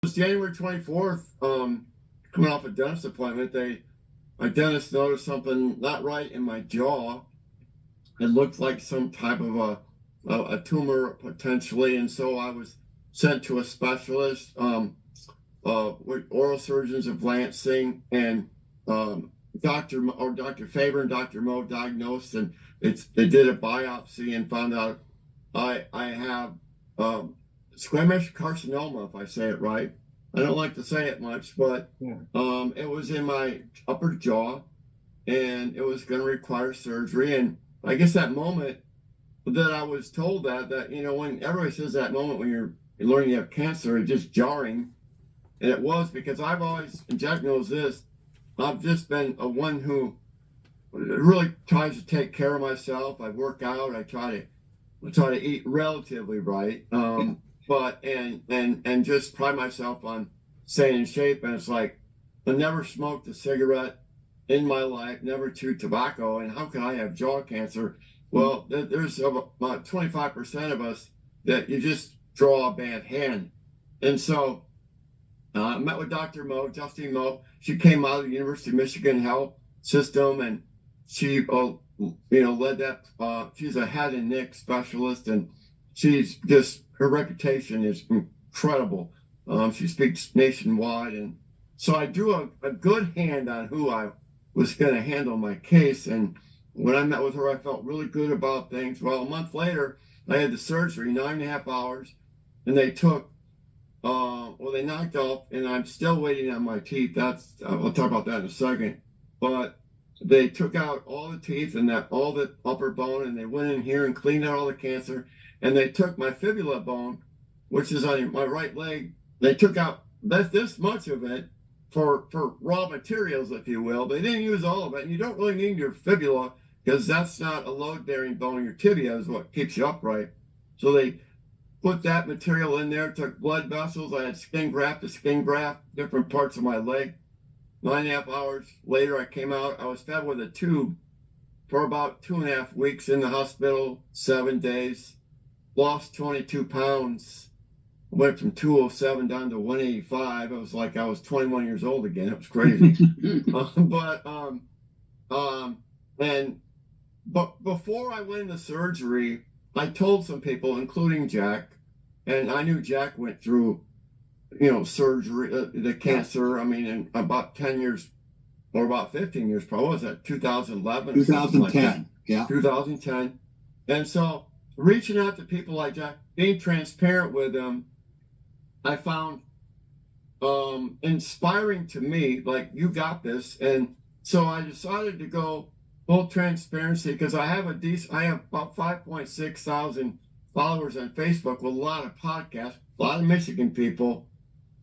was January 24th, coming off a dentist appointment. My dentist noticed something not right in my jaw. It looked like some type of a tumor potentially, and so I was sent to a specialist. With oral surgeons of Lansing, and Dr. Faber and Dr. Mo diagnosed, and they did a biopsy and found out I have squamous carcinoma, if I say it right. I don't like to say it much, but it was in my upper jaw, and it was going to require surgery. And I guess that moment that I was told that when everybody says that moment when you're learning you have cancer, it's just jarring. And it was, because I've always, and Jack knows this, I've just been a one who really tries to take care of myself. I work out. I try to eat relatively right, but and just pride myself on staying in shape. And it's like, I never smoked a cigarette in my life, never chewed tobacco, and how can I have jaw cancer? Well, there's about 25% of us that you just draw a bad hand. And so I met with Dr. Mo, Justine Mo. She came out of the University of Michigan Health System, and she, led that. She's a head and neck specialist, and her reputation is incredible. She speaks nationwide, and so I drew a good hand on who I was going to handle my case. And when I met with her, I felt really good about things. Well, a month later, I had the surgery, 9.5 hours, and they took. They knocked off, and I'm still waiting on my teeth. We'll talk about that in a second. But they took out all the teeth and all the upper bone, and they went in here and cleaned out all the cancer. And they took my fibula bone, which is on my right leg. They took out this much of it for raw materials, if you will. They didn't use all of it, and you don't really need your fibula because that's not a load-bearing bone. Your tibia is what keeps you upright. So they put that material in there, took blood vessels. I had skin graft to skin graft, different parts of my leg. 9.5 hours later, I came out. I was fed with a tube for about 2.5 weeks in the hospital, 7 days. Lost 22 pounds. Went from 207 down to 185. It was like I was 21 years old again. It was crazy. But before I went into surgery, I told some people, including Jack, and I knew Jack went through, surgery, the cancer. I mean, in about 10 years, or about 15 years, probably. What was that, 2011? 2010, like yeah. 2010. And so, reaching out to people like Jack, being transparent with them, I found inspiring to me, like, you got this. And so I decided to go full transparency, because I have about 5.6 thousand followers on Facebook with a lot of podcasts, a lot of Michigan people,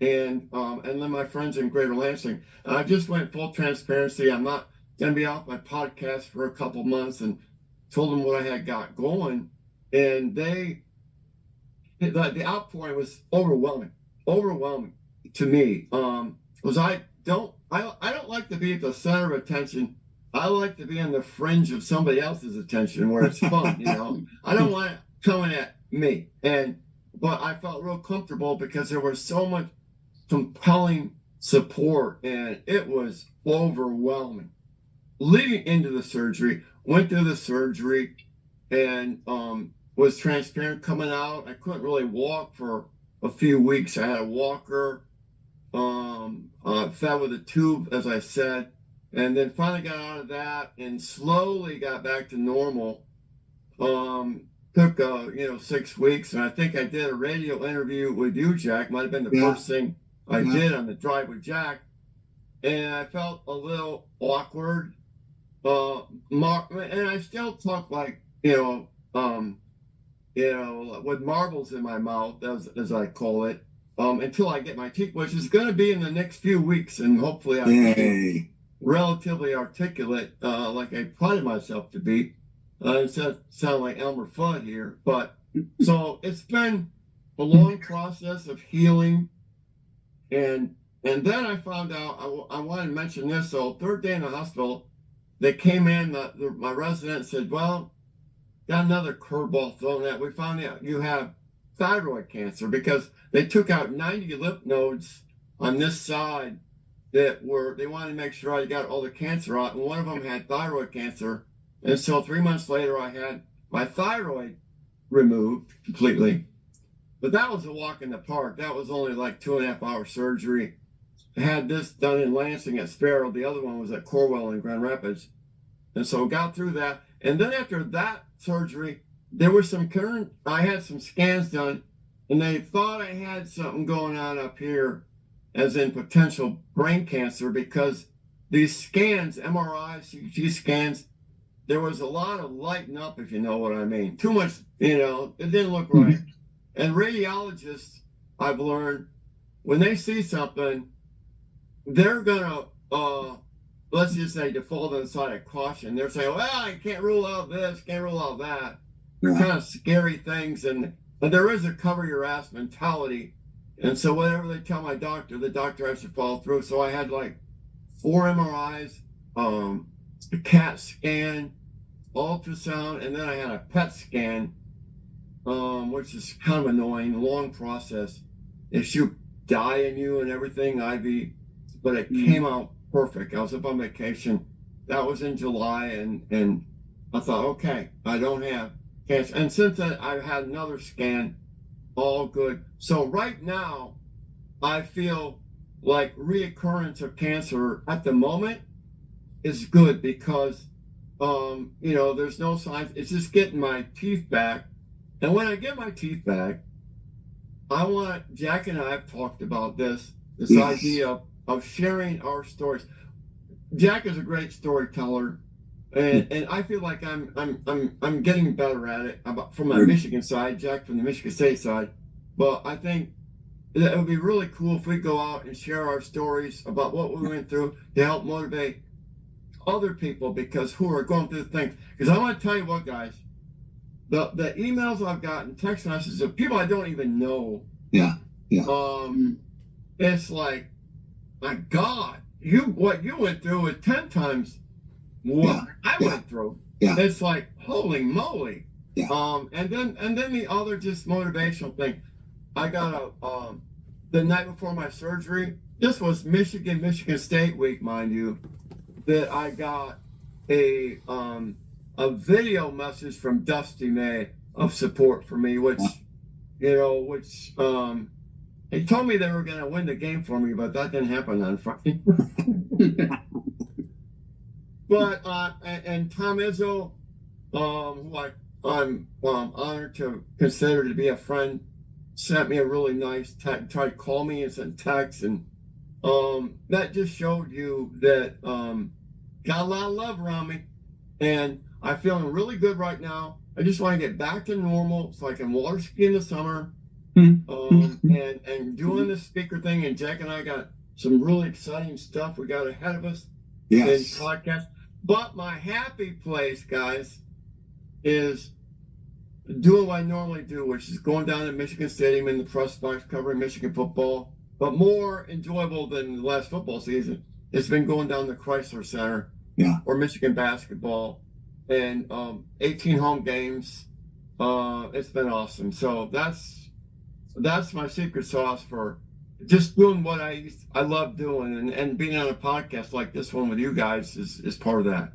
and then my friends in Greater Lansing. I just went full transparency. I'm not going to be off my podcast for a couple months, and told them what I had got going. And the outpouring was overwhelming to me. Because I don't like to be at the center of attention. I like to be on the fringe of somebody else's attention where it's fun, I don't want it coming at me. But I felt real comfortable because there was so much compelling support, and it was overwhelming. Leading into the surgery, went through the surgery, and was transparent coming out. I couldn't really walk for a few weeks. I had a walker, fed with a tube, as I said. And then finally got out of that and slowly got back to normal. Took 6 weeks, and I think I did a radio interview with you, Jack. Might have been the first thing I did on the drive with Jack, and I felt a little awkward. And I still talk like with marbles in my mouth, as I call it, until I get my teeth, which is going to be in the next few weeks, and hopefully I can be relatively articulate, like I prided myself to be. Instead of sound like Elmer Fudd here. But so it's been a long process of healing. And then I found out, I want to mention this. So third day in the hospital, they came in, my resident said, well, got another curveball thrown at. We found out you have thyroid cancer because they took out 90 lymph nodes on this side that they wanted to make sure I got all the cancer out, and one of them had thyroid cancer. And so 3 months later, I had my thyroid removed completely. But that was a walk in the park. That was only like 2.5 hour surgery. I had this done in Lansing at Sparrow. The other one was at Corwell in Grand Rapids. And so got through that. And then after that surgery, there was I had some scans done, and they thought I had something going on up here, as in potential brain cancer, because these scans, MRI, CT scans, there was a lot of lighting up, if you know what I mean. Too much, it didn't look right. And radiologists, I've learned, when they see something, they're going to, let's just say, default on the side of caution. They're saying, well, I can't rule out this, can't rule out that. They're kind of scary things. And there is a cover your ass mentality. And so whatever they tell my doctor, the doctor has to follow through. So I had like 4 MRIs, a CAT scan, ultrasound, and then I had a PET scan, which is kind of annoying, long process. They shoot dye in you and everything, IV, but it came out perfect. I was up on vacation. That was in July, and I thought, okay, I don't have cancer. And since then, I've had another scan, all good. So right now, I feel like reoccurrence of cancer at the moment is good because, there's no signs. It's just getting my teeth back. And when I get my teeth back, Jack and I have talked about this idea of sharing our stories. Jack is a great storyteller, and I feel like I'm getting better at it from my Michigan side, Jack from the Michigan State side. But I think that it would be really cool if we go out and share our stories about what we went through to help motivate other people who are going through things. Because I want to tell you what, guys, the emails I've gotten, text messages of people I don't even know. Yeah. It's like, my God, what you went through is 10 times what I went through. Yeah. It's like, holy moly. Yeah. And then the other just motivational thing. I got the night before my surgery, this was Michigan State week, mind you, that I got a video message from Dusty May of support for me, which he told me they were going to win the game for me, but that didn't happen on Friday. But and Tom Izzo, who I'm honored to consider to be a friend, sent me a really nice text, tried to call me and sent texts, and that just showed you that got a lot of love around me, and I'm feeling really good right now. I just want to get back to normal so I can water ski in the summer, and doing this speaker thing. And Jack and I got some really exciting stuff we got ahead of us in podcast. But my happy place, guys, is doing what I normally do, which is going down to Michigan Stadium in the press box covering Michigan football. But more enjoyable than the last football season, it's been going down to Chrysler Center or Michigan basketball, and 18 home games. It's been awesome. So that's my secret sauce for just doing what I love doing, and being on a podcast like this one with you guys is part of that.